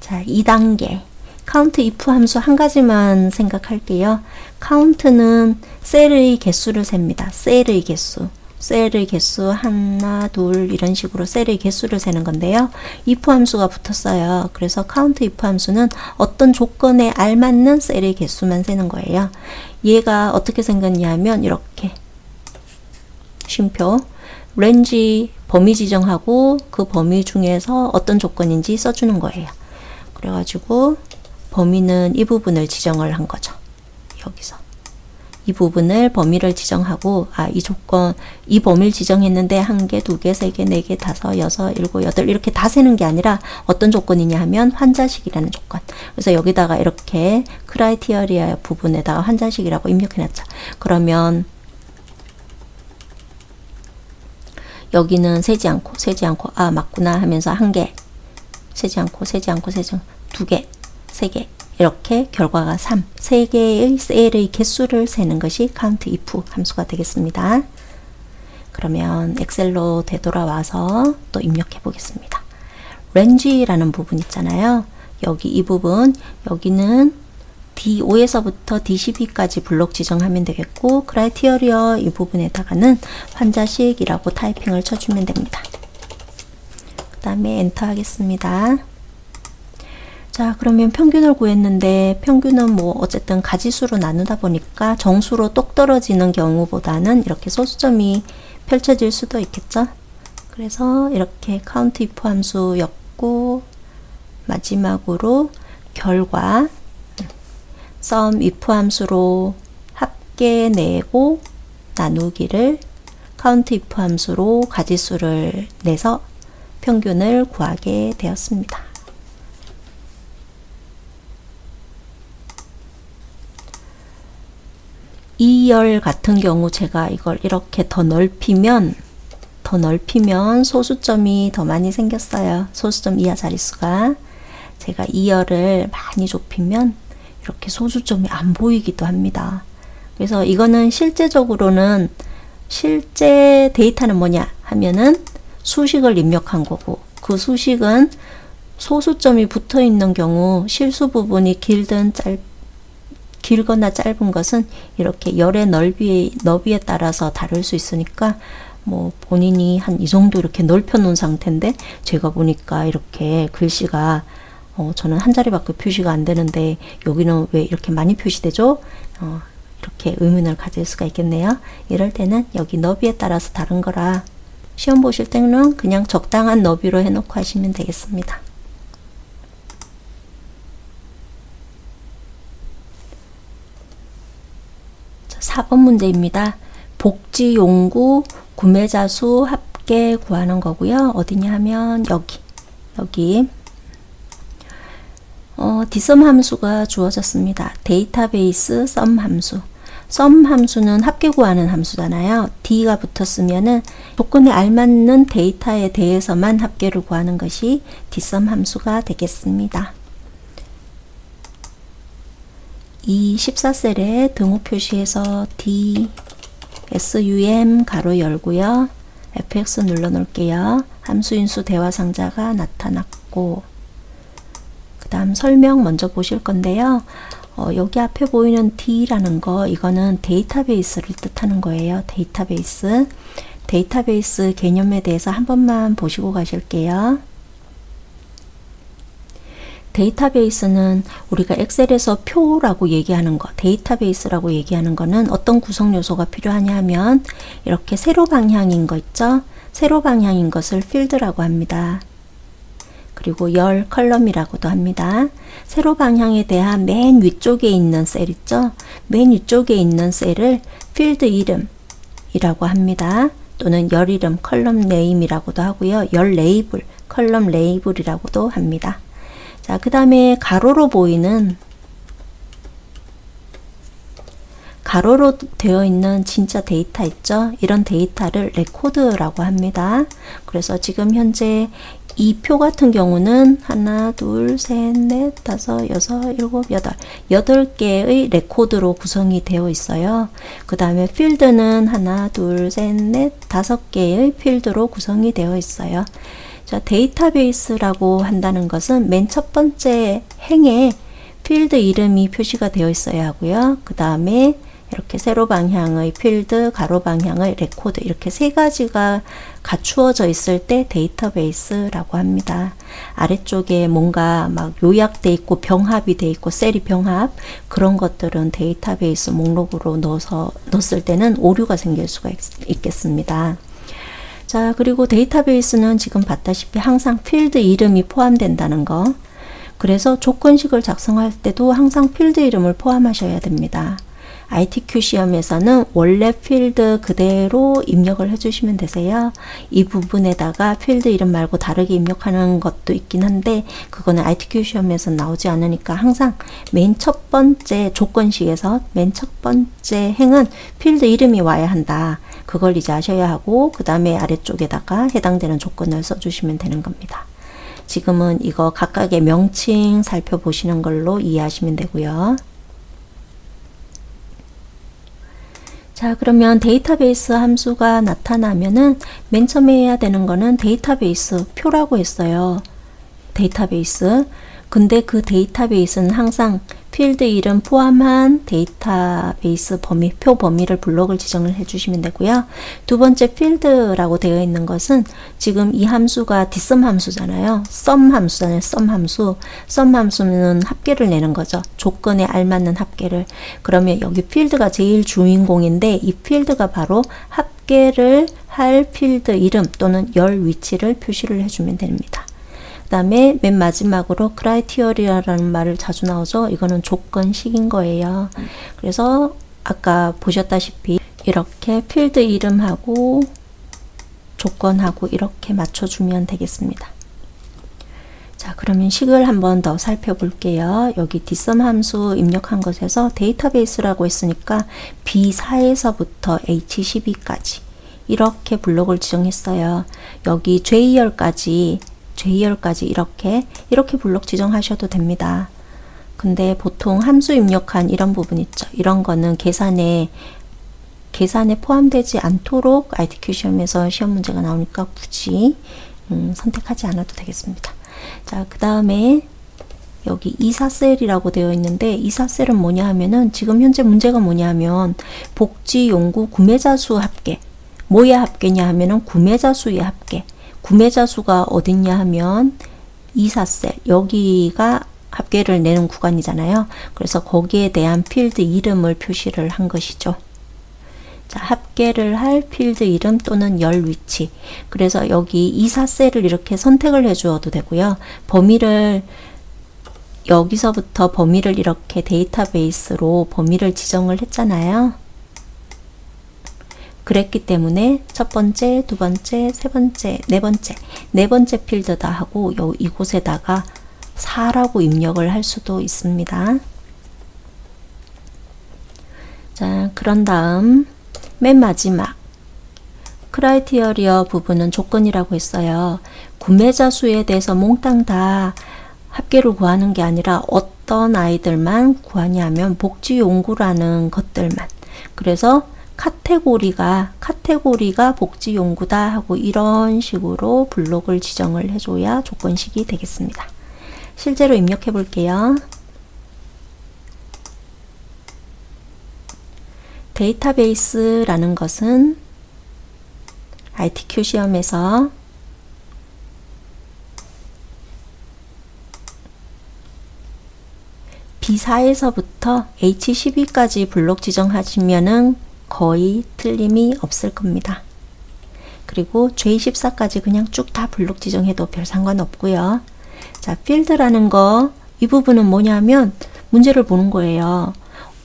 자, 2단계 count if 함수 한 가지만 생각할게요. count는 셀의 개수를 셉니다. 셀의 개수 하나, 둘 이런 식으로 셀의 개수를 세는 건데요. if 함수가 붙었어요. 그래서 count if 함수는 어떤 조건에 알맞는 셀의 개수만 세는 거예요. 얘가 어떻게 생겼냐 하면 이렇게 쉼표 렌지 범위 지정하고 그 범위 중에서 어떤 조건인지 써주는 거예요. 그래가지고 범위는 이 부분을 지정을 한 거죠. 여기서 이 부분을 범위를 지정하고 이 조건 이 범위를 지정했는데 1개, 2개, 3개, 4개, 5, 6, 7, 8 이렇게 다 세는 게 아니라 어떤 조건이냐 하면 환자식이라는 조건. 그래서 여기다가 이렇게 크라이티어리아 부분에다가 환자식이라고 입력해 놨죠. 그러면 여기는 세지 않고 맞구나 하면서 1개 세지 않고 2개, 3개 이렇게 결과가 3개의 셀의 개수를 세는 것이 count if 함수가 되겠습니다. 그러면 엑셀로 되돌아와서 또 입력해 보겠습니다. range라는 부분 있잖아요. 여기 이 부분, 여기는 D5에서부터 D12까지 블록 지정하면 되겠고, 크라이티어리어 이 부분에다가는 환자식이라고 타이핑을 쳐주면 됩니다. 그 다음에 엔터 하겠습니다. 자, 그러면 평균을 구했는데 평균은 뭐 어쨌든 가지수로 나누다 보니까 정수로 똑 떨어지는 경우보다는 이렇게 소수점이 펼쳐질 수도 있겠죠. 그래서 이렇게 count if 함수였고 마지막으로 결과 sum if 함수로 합계 내고 나누기를 count if 함수로 가지수를 내서 평균을 구하게 되었습니다. 2열 같은 경우 제가 이걸 이렇게 더 넓히면 소수점이 더 많이 생겼어요. 소수점 이하 자릿수가. 제가 2열을 많이 좁히면 이렇게 소수점이 안 보이기도 합니다. 그래서 이거는 실제적으로는 실제 데이터는 뭐냐 하면은 수식을 입력한 거고, 그 수식은 소수점이 붙어 있는 경우 실수 부분이 길거나 짧은 것은 이렇게 열의 너비에 따라서 다를 수 있으니까 뭐 본인이 한 이 정도 이렇게 넓혀 놓은 상태인데 제가 보니까 이렇게 글씨가 저는 한 자리밖에 표시가 안 되는데 여기는 왜 이렇게 많이 표시되죠? 이렇게 의문을 가질 수가 있겠네요. 이럴 때는 여기 너비에 따라서 다른 거라 시험 보실 때는 그냥 적당한 너비로 해놓고 하시면 되겠습니다. 4번 문제입니다. 복지용구 구매자 수 합계 구하는 거고요. 어디냐 하면 여기 dsum 함수가 주어졌습니다. 데이터베이스 sum 함수. sum 함수는 합계 구하는 함수잖아요. d가 붙었으면은 조건에 알맞는 데이터에 대해서만 합계를 구하는 것이 dsum 함수가 되겠습니다. 이 14셀에 등호 표시해서 d sum 가로 열고요. fx 눌러 놓을게요. 함수인수 대화 상자가 나타났고, 그 다음 설명 먼저 보실 건데요. 여기 앞에 보이는 D라는 거, 이거는 데이터베이스를 뜻하는 거예요. 데이터베이스. 데이터베이스 개념에 대해서 한 번만 보시고 가실게요. 데이터베이스는 우리가 엑셀에서 표라고 얘기하는 거, 데이터베이스라고 얘기하는 거는 어떤 구성 요소가 필요하냐 하면 이렇게 세로 방향인 거 있죠? 세로 방향인 것을 필드라고 합니다. 그리고 열 컬럼이라고도 합니다. 세로 방향에 대한 맨 위쪽에 있는 셀 있죠? 맨 위쪽에 있는 셀을 필드 이름이라고 합니다. 또는 열 이름 컬럼 네임이라고도 하고요. 열 레이블, 컬럼 레이블이라고도 합니다. 자, 그 다음에 가로로 보이는, 가로로 되어 있는 진짜 데이터 있죠? 이런 데이터를 레코드라고 합니다. 그래서 지금 현재 이 표 같은 경우는 하나, 둘, 셋, 넷, 다섯, 여섯, 일곱, 여덟 개의 레코드로 구성이 되어 있어요. 그 다음에 필드는 하나, 둘, 셋, 넷, 다섯 개의 필드로 구성이 되어 있어요. 자, 데이터베이스라고 한다는 것은 맨 첫 번째 행에 필드 이름이 표시가 되어 있어야 하고요. 그 다음에 이렇게 세로 방향의 필드, 가로 방향의 레코드, 이렇게 세 가지가 갖추어져 있을 때 데이터베이스라고 합니다. 아래쪽에 뭔가 막 요약돼 있고 병합이 돼 있고 셀이 병합, 그런 것들은 데이터베이스 목록으로 넣었을 때는 오류가 생길 수가 있겠습니다. 자, 그리고 데이터베이스는 지금 봤다시피 항상 필드 이름이 포함된다는 거. 그래서 조건식을 작성할 때도 항상 필드 이름을 포함하셔야 됩니다. ITQ 시험에서는 원래 필드 그대로 입력을 해주시면 되세요. 이 부분에다가 필드 이름 말고 다르게 입력하는 것도 있긴 한데, 그거는 ITQ 시험에서 나오지 않으니까 항상 맨 첫 번째 조건식에서 맨 첫 번째 행은 필드 이름이 와야 한다. 그걸 이제 아셔야 하고, 그 다음에 아래쪽에다가 해당되는 조건을 써주시면 되는 겁니다. 지금은 이거 각각의 명칭 살펴보시는 걸로 이해하시면 되고요. 자, 그러면 데이터베이스 함수가 나타나면은 맨 처음에 해야 되는 거는 데이터베이스 표라고 했어요. 데이터베이스. 근데 그 데이터베이스는 항상 필드 이름 포함한 데이터베이스 범위, 표 범위를 블록을 지정을 해주시면 되고요. 두 번째 필드라고 되어 있는 것은 지금 이 함수가 dsum 함수잖아요. sum 함수잖아요. sum 함수. sum 함수는 합계를 내는 거죠. 조건에 알맞는 합계를. 그러면 여기 필드가 제일 주인공인데 이 필드가 바로 합계를 할 필드 이름 또는 열 위치를 표시를 해주면 됩니다. 그 다음에 맨 마지막으로 크라이티어리아라는 말을 자주 나오죠. 이거는 조건식인 거예요. 그래서 아까 보셨다시피 이렇게 필드 이름하고 조건하고 이렇게 맞춰주면 되겠습니다. 자, 그러면 식을 한번 더 살펴볼게요. 여기 dsum 함수 입력한 것에서 데이터베이스라고 했으니까 B4에서부터 H12까지 이렇게 블록을 지정했어요. 여기 J열까지 이렇게 블록 지정하셔도 됩니다. 근데 보통 함수 입력한 이런 부분 있죠. 이런 거는 계산에 포함되지 않도록 ITQ 시험에서 시험 문제가 나오니까 굳이 선택하지 않아도 되겠습니다. 자, 그 다음에 여기 이사셀이라고 되어 있는데 이사셀은 뭐냐 하면은 지금 현재 문제가 뭐냐 하면 복지 용구 구매자 수 합계. 뭐의 합계냐 하면은 구매자 수의 합계. 구매자 수가 어딨냐 하면 이사셀, 여기가 합계를 내는 구간이잖아요. 그래서 거기에 대한 필드 이름을 표시를 한 것이죠. 자, 합계를 할 필드 이름 또는 열 위치. 그래서 여기 이사셀을 이렇게 선택을 해 주어도 되고요. 범위를 여기서부터 범위를 이렇게 데이터베이스로 범위를 지정을 했잖아요. 그랬기 때문에 첫 번째, 두 번째, 세 번째, 네 번째 필드다 하고 이곳에다가 4라고 입력을 할 수도 있습니다. 자, 자, 그런 다음 맨 마지막 크라이테리어 부분은 조건이라고 했어요. 구매자 수에 대해서 몽땅 다 합계를 구하는 게 아니라 어떤 아이들만 구하냐면 복지용구라는 것들만. 그래서 카테고리가 복지용구다 하고 이런 식으로 블록을 지정을 해줘야 조건식이 되겠습니다. 실제로 입력해 볼게요. 데이터베이스라는 것은 ITQ 시험에서 B4에서부터 H12까지 블록 지정하시면은 거의 틀림이 없을 겁니다. 그리고 J14까지 그냥 쭉 다 블록 지정해도 별 상관없고요. 자, 필드라는 거, 이 부분은 뭐냐면 문제를 보는 거예요.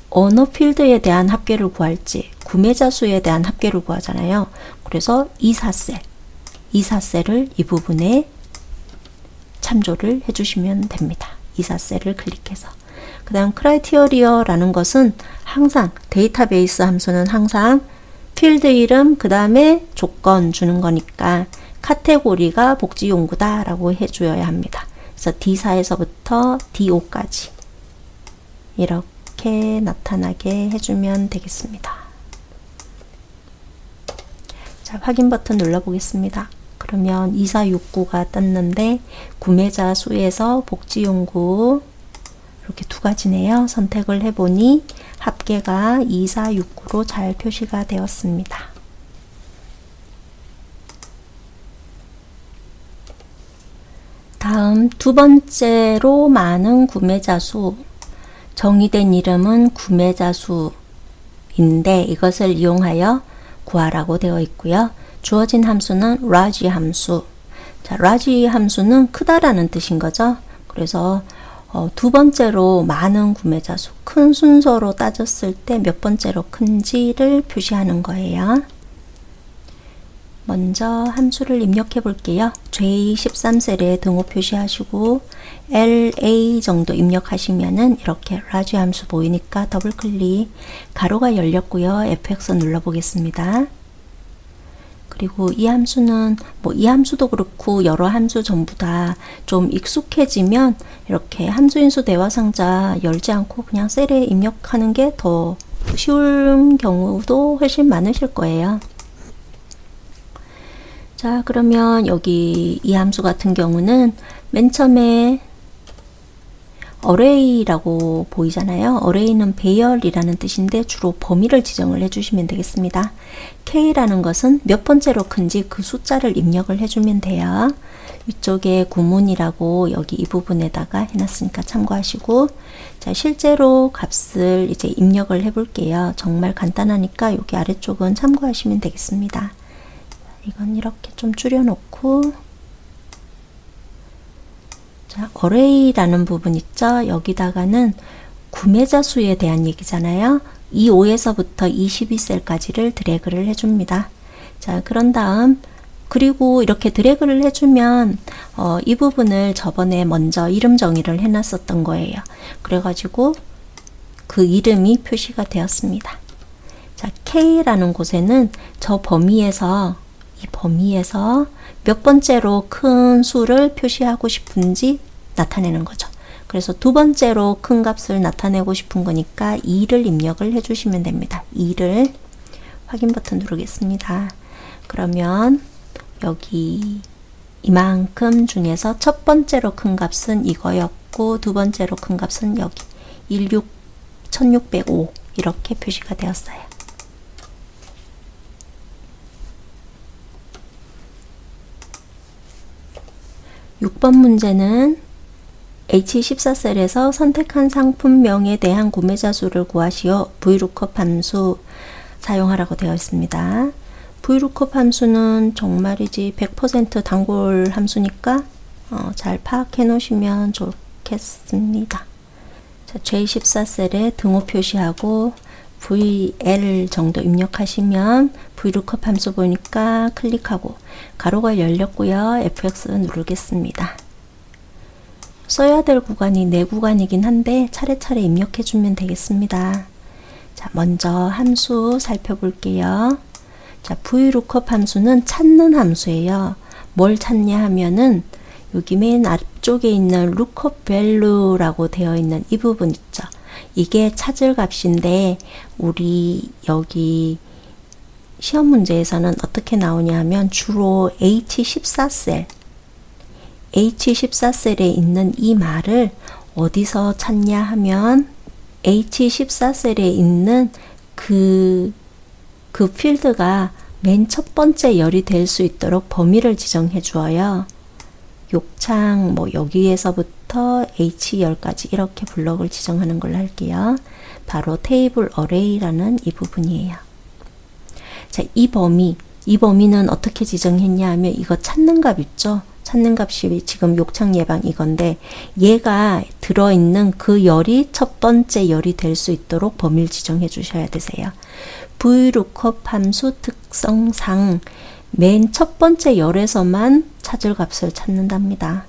어느 필드에 대한 합계를 구할지, 구매자 수에 대한 합계를 구하잖아요. 그래서 24셀을 이 부분에 참조를 해주시면 됩니다. 24셀을 클릭해서. 그 다음 크라이테리어라는 것은 항상 데이터베이스 함수는 항상 필드 이름 그 다음에 조건 주는 거니까 카테고리가 복지용구다 라고 해줘야 합니다. 그래서 D4에서부터 D5까지 이렇게 나타나게 해주면 되겠습니다. 자, 확인 버튼 눌러 보겠습니다. 그러면 2469가 떴는데 구매자 수에서 복지용구 이렇게 두 가지네요. 선택을 해보니 합계가 2469로 잘 표시가 되었습니다. 다음 두 번째로 많은 구매자 수. 정의된 이름은 구매자 수인데 이것을 이용하여 구하라고 되어 있고요. 주어진 함수는 large 함수. 자, large 함수는 크다라는 뜻인 거죠. 그래서 두 번째로 많은 구매자 수, 큰 순서로 따졌을 때 몇 번째로 큰지를 표시하는 거예요. 먼저 함수를 입력해 볼게요. J13셀에 등호 표시하시고 LA 정도 입력하시면은 이렇게 large 함수 보이니까 더블 클릭, 가로가 열렸고요. fx 눌러 보겠습니다. 그리고 이 함수는 이 함수도 그렇고 여러 함수 전부 다 좀 익숙해지면 이렇게 함수인수 대화상자 열지 않고 그냥 셀에 입력하는 게 더 쉬운 경우도 훨씬 많으실 거예요. 자, 그러면 여기 이 함수 같은 경우는 맨 처음에 array라고 보이잖아요. array는 배열이라는 뜻인데 주로 범위를 지정을 해주시면 되겠습니다. K라는 것은 몇 번째로 큰지 그 숫자를 입력을 해주면 돼요. 위쪽에 구문이라고 여기 이 부분에다가 해놨으니까 참고하시고, 자, 실제로 값을 이제 입력을 해볼게요. 정말 간단하니까 여기 아래쪽은 참고하시면 되겠습니다. 이건 이렇게 좀 줄여놓고, 자, array라는 부분 있죠? 여기다가는 구매자 수에 대한 얘기잖아요. 25에서부터 22셀까지를 드래그를 해줍니다. 자, 그런 다음 그리고 이렇게 드래그를 해주면 이 부분을 저번에 먼저 이름 정의를 해놨었던 거예요. 그래가지고 그 이름이 표시가 되었습니다. 자, K라는 곳에는 저 범위에서 이 범위에서 몇 번째로 큰 수를 표시하고 싶은지 나타내는 거죠. 그래서 두 번째로 큰 값을 나타내고 싶은 거니까 2를 입력을 해주시면 됩니다. 2를 확인 버튼 누르겠습니다. 그러면 여기 이만큼 중에서 첫 번째로 큰 값은 이거였고 두 번째로 큰 값은 여기 1605 이렇게 표시가 되었어요. (6번) 문제는 H14셀에서 선택한 상품명에 대한 구매자 수를 구하시어 VLOOKUP 함수 사용하라고 되어 있습니다. VLOOKUP 함수는 정말이지 100% 단골 함수니까 잘 파악해 놓으시면 좋겠습니다. 자, J14셀에 등호 표시하고 VL 정도 입력하시면 VLOOKUP 함수 보니까 클릭하고 가로가 열렸고요. FX 누르겠습니다. 써야 될 구간이 4구간이긴 한데 차례차례 입력해 주면 되겠습니다. 자, 먼저 함수 살펴볼게요. 자, VLOOKUP 함수는 찾는 함수예요. 뭘 찾냐 하면은 여기 맨 앞쪽에 있는 lookup value라고 되어 있는 이 부분 있죠. 이게 찾을 값인데 우리 여기 시험 문제에서는 어떻게 나오냐 하면 주로 H14셀 H14셀에 있는 이 말을 어디서 찾냐 하면 H14셀에 있는 그 필드가 맨 첫 번째 열이 될 수 있도록 범위를 지정해 주어요. 욕창 뭐 여기에서부터 H10까지 이렇게 블럭을 지정하는 걸로 할게요. 바로 테이블 어레이라는 이 부분이에요. 자, 이 범위는 어떻게 지정했냐 하면 이거 찾는 값 있죠? 찾는 값이 지금 욕창 예방 이건데 얘가 들어있는 그 열이 첫 번째 열이 될 수 있도록 범위를 지정해 주셔야 되세요. VLOOKUP 함수 특성상 맨 첫 번째 열에서만 찾을 값을 찾는답니다.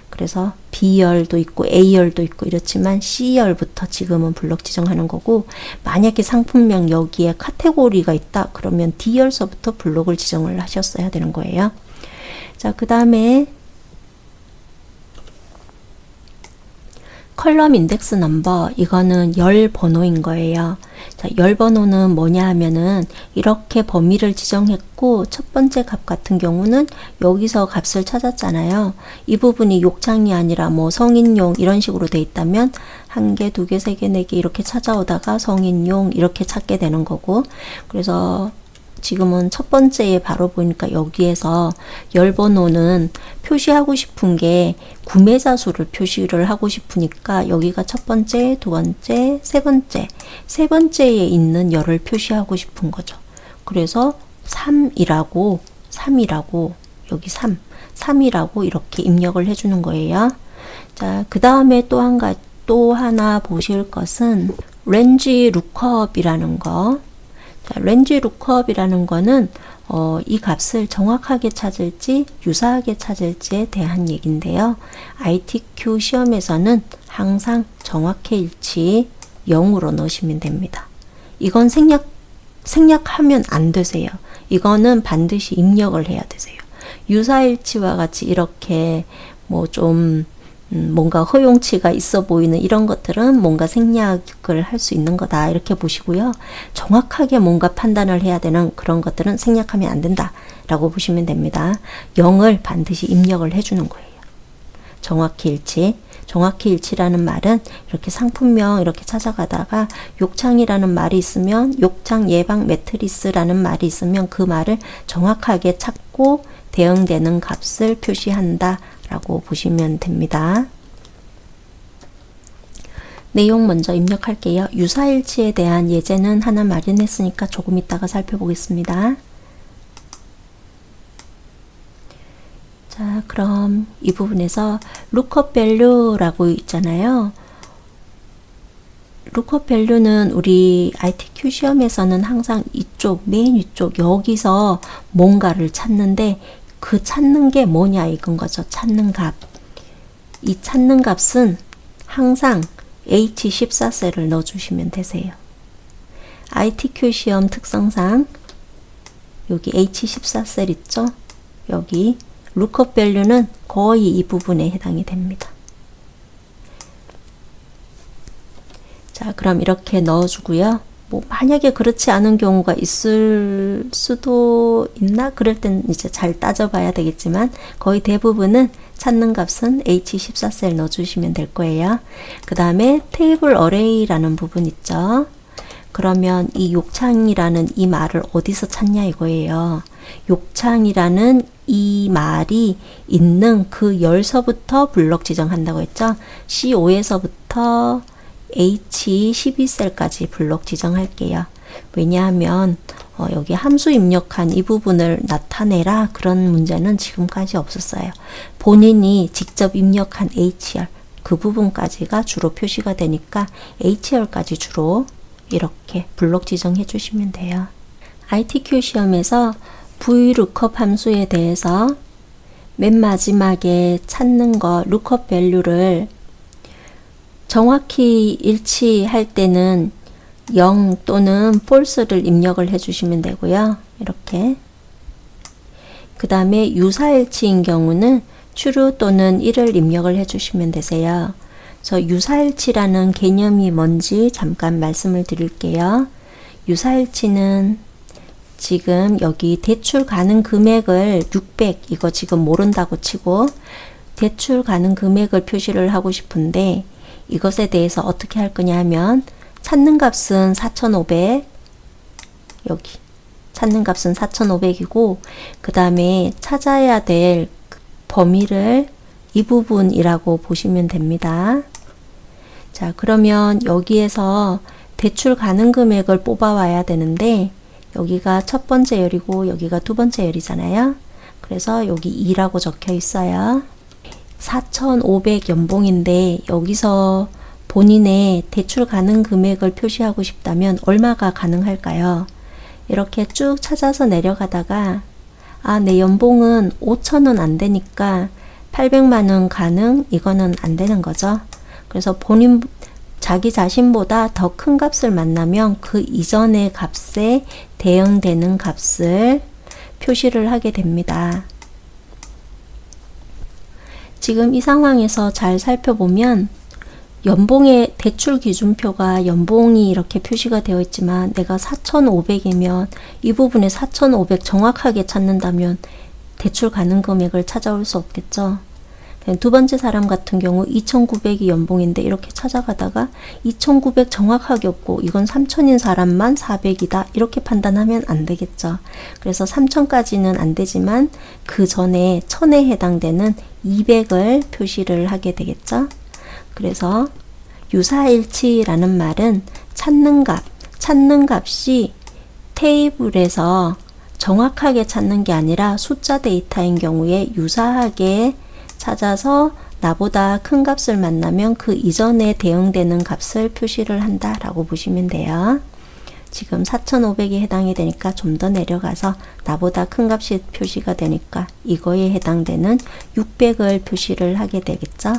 그래서 B열도 있고 A열도 있고 이렇지만 C열부터 지금은 블록 지정하는 거고, 만약에 상품명 여기에 카테고리가 있다 그러면 D열서부터 블록을 지정을 하셨어야 되는 거예요. 자, 그 다음에 컬럼 인덱스 넘버, 이거는 열 번호인 거예요. 자, 열 번호는 뭐냐 하면은 이렇게 범위를 지정했고 첫 번째 값 같은 경우는 여기서 값을 찾았잖아요. 이 부분이 욕창이 아니라 뭐 성인용 이런 식으로 돼 있다면 한 개, 두 개, 세 개, 네 개 이렇게 찾아오다가 성인용 이렇게 찾게 되는 거고, 그래서 지금은 첫 번째에 바로 보니까 여기에서 열 번호는 표시하고 싶은 게 구매자 수를 표시를 하고 싶으니까 여기가 첫 번째, 두 번째, 세 번째에 있는 열을 표시하고 싶은 거죠. 그래서 3이라고 여기 3이라고 이렇게 입력을 해주는 거예요. 자, 그 다음에 또 하나 보실 것은 렌지 루크업이라는 거. 렌지 루크업이라는 거는 이 값을 정확하게 찾을지 유사하게 찾을지에 대한 얘기인데요. ITQ 시험에서는 항상 정확해 일치 0으로 넣으시면 됩니다. 이건 생략하면 안 되세요. 이거는 반드시 입력을 해야 되세요. 유사일치와 같이 이렇게 뭐 좀 뭔가 허용치가 있어 보이는 이런 것들은 뭔가 생략을 할 수 있는 거다 이렇게 보시고요. 정확하게 뭔가 판단을 해야 되는 그런 것들은 생략하면 안 된다 라고 보시면 됩니다. 0을 반드시 입력을 해주는 거예요. 정확히 일치라는 말은 이렇게 상품명 이렇게 찾아가다가 욕창이라는 말이 있으면 욕창 예방 매트리스라는 말이 있으면 그 말을 정확하게 찾고 대응되는 값을 표시한다 라고 보시면 됩니다. 내용 먼저 입력할게요. 유사일치에 대한 예제는 하나 마련했으니까 조금 이따가 살펴보겠습니다. 자, 그럼 이 부분에서 lookup value라고 있잖아요. lookup value는 우리 ITQ 시험에서는 항상 맨 위쪽 여기서 뭔가를 찾는데 그 찾는 게 뭐냐 이건 거죠. 찾는 값. 이 찾는 값은 항상 H14셀을 넣어주시면 되세요. ITQ 시험 특성상 여기 H14셀 있죠? 여기 lookup value는 거의 이 부분에 해당이 됩니다. 자, 그럼 이렇게 넣어주고요. 뭐 만약에 그렇지 않은 경우가 있을 수도 있나? 그럴 땐 이제 잘 따져봐야 되겠지만 거의 대부분은 찾는 값은 H14셀 넣어주시면 될 거예요. 그 다음에 테이블 어레이라는 부분 있죠. 그러면 이 욕창이라는 이 말을 어디서 찾냐 이거예요. 욕창이라는 이 말이 있는 그 열서부터 블록 지정한다고 했죠. C5에서부터 H12셀까지 블록 지정할게요. 왜냐하면 여기 함수 입력한 이 부분을 나타내라 그런 문제는 지금까지 없었어요. 본인이 직접 입력한 HL 그 부분까지가 주로 표시가 되니까 HL까지 주로 이렇게 블록 지정해 주시면 돼요. ITQ 시험에서 VLOOKUP 함수에 대해서 맨 마지막에 찾는 거 lookup value를 정확히 일치할 때는 0 또는 false를 입력을 해주시면 되고요. 이렇게. 그 다음에 유사일치인 경우는 true 또는 1을 입력을 해주시면 되세요. 그래서 유사일치라는 개념이 뭔지 잠깐 말씀을 드릴게요. 유사일치는 지금 여기 대출 가능 금액을 600 이거 지금 모른다고 치고 대출 가능 금액을 표시를 하고 싶은데 이것에 대해서 어떻게 할 거냐 하면 찾는 값은 4,500 여기 찾는 값은 4,500이고 그 다음에 찾아야 될 범위를 이 부분이라고 보시면 됩니다. 자, 그러면 여기에서 대출 가능 금액을 뽑아 와야 되는데 여기가 첫 번째 열이고 여기가 두 번째 열이잖아요. 그래서 여기 2라고 적혀 있어요. 4,500 연봉인데 여기서 본인의 대출 가능 금액을 표시하고 싶다면 얼마가 가능할까요? 이렇게 쭉 찾아서 내려가다가 내 연봉은 5,000원 안 되니까 800만 원 가능? 이거는 안 되는 거죠. 그래서 자기 자신보다 더 큰 값을 만나면 그 이전의 값에 대응되는 값을 표시를 하게 됩니다. 지금 이 상황에서 잘 살펴보면 연봉의 대출 기준표가 연봉이 이렇게 표시가 되어 있지만 내가 4,500이면 이 부분에 4,500 정확하게 찾는다면 대출 가능 금액을 찾아올 수 없겠죠. 두 번째 사람 같은 경우 2,900이 연봉인데 이렇게 찾아가다가 2,900 정확하게 없고 이건 3,000인 사람만 400이다 이렇게 판단하면 안 되겠죠. 그래서 3,000까지는 안 되지만 그 전에 1,000에 해당되는 200을 표시를 하게 되겠죠. 그래서 유사일치라는 말은 찾는 값이 테이블에서 정확하게 찾는 게 아니라 숫자 데이터인 경우에 유사하게 찾아서 나보다 큰 값을 만나면 그 이전에 대응되는 값을 표시를 한다라고 보시면 돼요. 지금 4,500에 해당이 되니까 좀 더 내려가서 나보다 큰 값이 표시가 되니까 이거에 해당되는 600을 표시를 하게 되겠죠.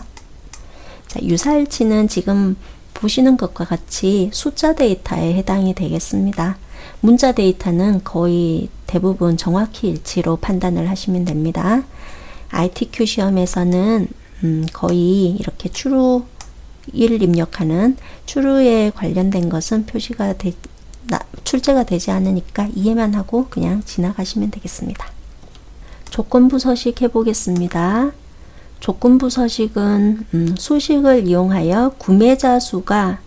자, 유사일치는 지금 보시는 것과 같이 숫자 데이터에 해당이 되겠습니다. 문자 데이터는 거의 대부분 정확히 일치로 판단을 하시면 됩니다. ITQ 시험에서는 거의 이렇게 true 1 입력하는 true에 관련된 것은 출제가 되지 않으니까 이해만 하고 그냥 지나가시면 되겠습니다. 조건부 서식 해보겠습니다. 조건부 서식은 수식을 이용하여 구매자 수가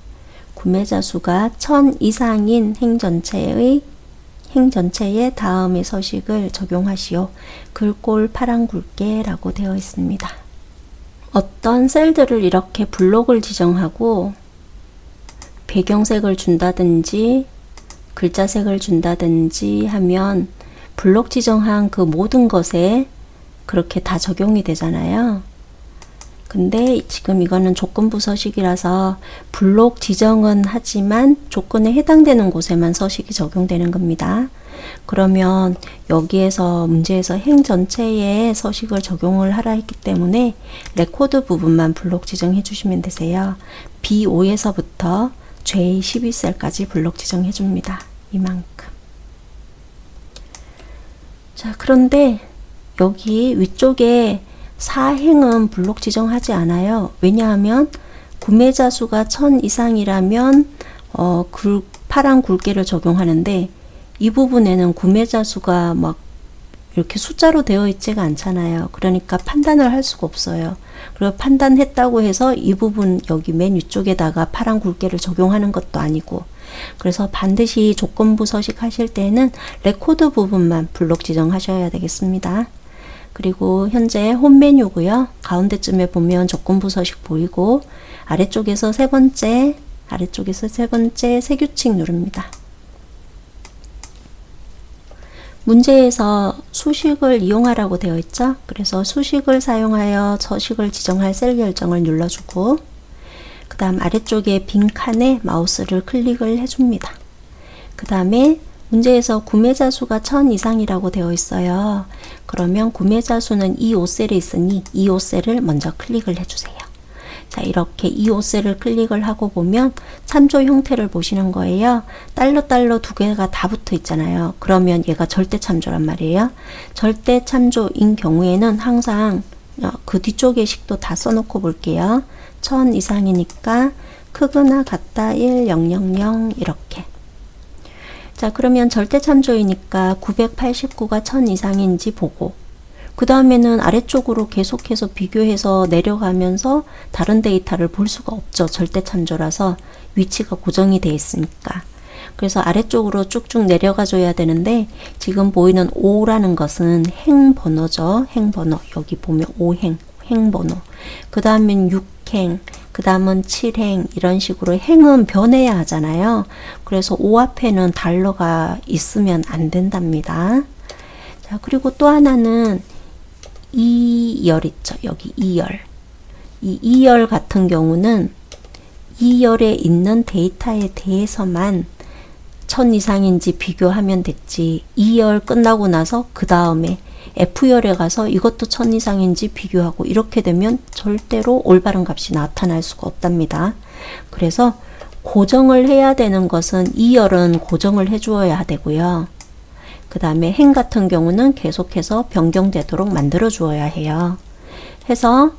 1000 이상인 행전체의 다음의 서식을 적용하시오. 글꼴 파란 굵게 라고 되어 있습니다. 어떤 셀들을 이렇게 블록을 지정하고 배경색을 준다든지 글자색을 준다든지 하면 블록 지정한 그 모든 것에 그렇게 다 적용이 되잖아요. 근데 지금 이거는 조건부 서식이라서 블록 지정은 하지만 조건에 해당되는 곳에만 서식이 적용되는 겁니다. 그러면 여기에서 문제에서 행 전체에 서식을 적용을 하라 했기 때문에 레코드 부분만 블록 지정해 주시면 되세요. B5에서부터 J12셀까지 블록 지정해 줍니다. 이만큼. 자, 그런데 여기 위쪽에 사행은 블록 지정하지 않아요. 왜냐하면 구매자 수가 1000 이상이라면 파란 굵게를 적용하는데 이 부분에는 구매자 수가 막 이렇게 숫자로 되어 있지가 않잖아요. 그러니까 판단을 할 수가 없어요. 그리고 판단했다고 해서 이 부분 여기 맨 위쪽에다가 파란 굵게를 적용하는 것도 아니고, 그래서 반드시 조건부 서식 하실 때는 레코드 부분만 블록 지정하셔야 되겠습니다. 그리고 현재 홈 메뉴고요. 가운데쯤에 보면 조건부 서식 보이고 아래쪽에서 세 번째 세규칙 누릅니다. 문제에서 수식을 이용하라고 되어 있죠. 그래서 수식을 사용하여 서식을 지정할 셀 결정을 눌러주고 그 다음 아래쪽에 빈 칸에 마우스를 클릭을 해줍니다. 그 다음에 문제에서 구매자 수가 1000 이상이라고 되어 있어요. 그러면 구매자 수는 이 5셀에 있으니 이 5셀을 먼저 클릭을 해주세요. 자, 이렇게 이 옷셀을 클릭을 하고 보면 참조 형태를 보시는 거예요. 달러 두 개가 다 붙어 있잖아요. 그러면 얘가 절대 참조란 말이에요. 절대 참조인 경우에는 항상 그 뒤쪽에 식도 다 써놓고 볼게요. 1000 이상이니까 크거나 같다 1, 0, 0, 0 이렇게. 자, 그러면 절대 참조이니까 989가 1000 이상인지 보고, 그 다음에는 아래쪽으로 계속해서 비교해서 내려가면서 다른 데이터를 볼 수가 없죠. 절대 참조라서 위치가 고정이 되어 있으니까. 그래서 아래쪽으로 쭉쭉 내려가 줘야 되는데, 지금 보이는 5라는 것은 행번호죠. 행번호. 여기 보면 5행, 행번호. 그 다음엔 6행, 그 다음은 7행, 이런 식으로 행은 변해야 하잖아요. 그래서 5 앞에는 달러가 있으면 안 된답니다. 자, 그리고 또 하나는 2열 있죠. 여기 2열. 이 2열 같은 경우는 2열에 있는 데이터에 대해서만 1000 이상인지 비교하면 됐지, 2열 끝나고 나서 그 다음에 F열에 가서 이것도 1000 이상인지 비교하고 이렇게 되면 절대로 올바른 값이 나타날 수가 없답니다. 그래서 고정을 해야 되는 것은 2열은 고정을 해 주어야 되고요. 그 다음에 행 같은 경우는 계속해서 변경되도록 만들어 주어야 해요. 해서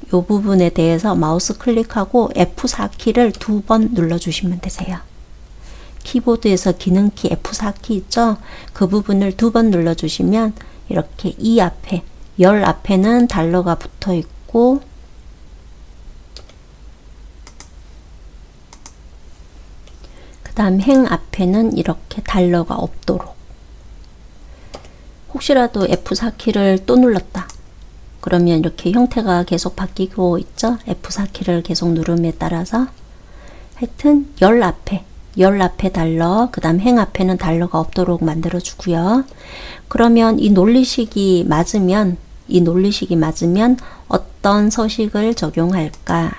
이 부분에 대해서 마우스 클릭하고 F4키를 2번 눌러주시면 되세요. 키보드에서 기능키 F4키 있죠? 그 부분을 2번 눌러주시면 이렇게 이 앞에, 열 앞에는 달러가 붙어 있고, 그 다음 행 앞에는 이렇게 달러가 없도록. 혹시라도 F4키를 또 눌렀다. 그러면 이렇게 형태가 계속 바뀌고 있죠? F4키를 계속 누름에 따라서. 하여튼 열 앞에 달러, 그 다음 행 앞에는 달러가 없도록 만들어 주고요. 그러면 이 논리식이 맞으면 어떤 서식을 적용할까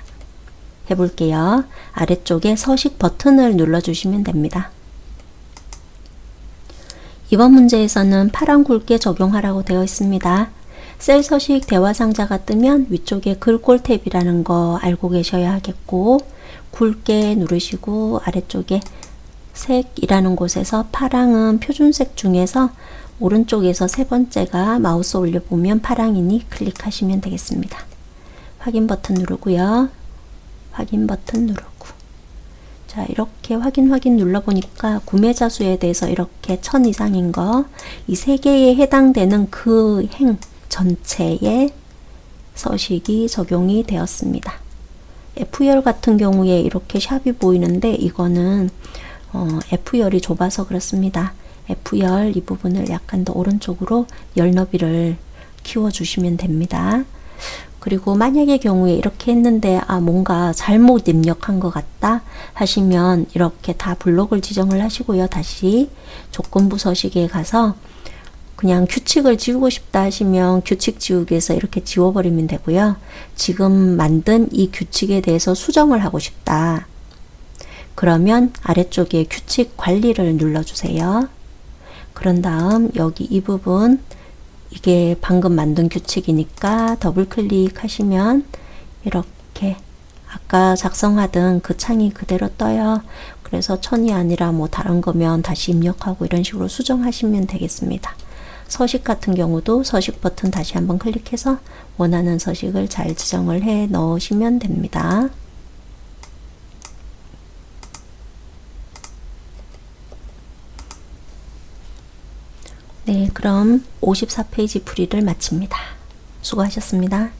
해볼게요. 아래쪽에 서식 버튼을 눌러주시면 됩니다. 이번 문제에서는 파란 굵게 적용하라고 되어 있습니다. 셀 서식 대화 상자가 뜨면 위쪽에 글꼴 탭이라는 거 알고 계셔야 하겠고, 굵게 누르시고 아래쪽에 색이라는 곳에서 파랑은 표준색 중에서 오른쪽에서 세 번째가 마우스 올려보면 파랑이니 클릭하시면 되겠습니다. 확인 버튼 누르고요. 확인 버튼 누르고. 자, 이렇게 확인 눌러보니까 구매자 수에 대해서 이렇게 1000 이상인 거, 이 세 개에 해당되는 그 행 전체에 서식이 적용이 되었습니다. F열 같은 경우에 이렇게 샵이 보이는데 이거는 F열이 좁아서 그렇습니다. F열 이 부분을 약간 더 오른쪽으로 열 너비를 키워주시면 됩니다. 그리고 만약의 경우에 이렇게 했는데 뭔가 잘못 입력한 것 같다 하시면 이렇게 다 블록을 지정을 하시고요. 다시 조건부 서식에 가서 그냥 규칙을 지우고 싶다 하시면 규칙 지우기에서 이렇게 지워버리면 되고요. 지금 만든 이 규칙에 대해서 수정을 하고 싶다. 그러면 아래쪽에 규칙 관리를 눌러주세요. 그런 다음 여기 이 부분, 이게 방금 만든 규칙이니까 더블 클릭하시면 이렇게 아까 작성하던 그 창이 그대로 떠요. 그래서 1000이 아니라 뭐 다른 거면 다시 입력하고 이런 식으로 수정하시면 되겠습니다. 서식 같은 경우도 서식 버튼 다시 한번 클릭해서 원하는 서식을 잘 지정을 해 넣으시면 됩니다. 네, 그럼 54페이지 풀이를 마칩니다. 수고하셨습니다.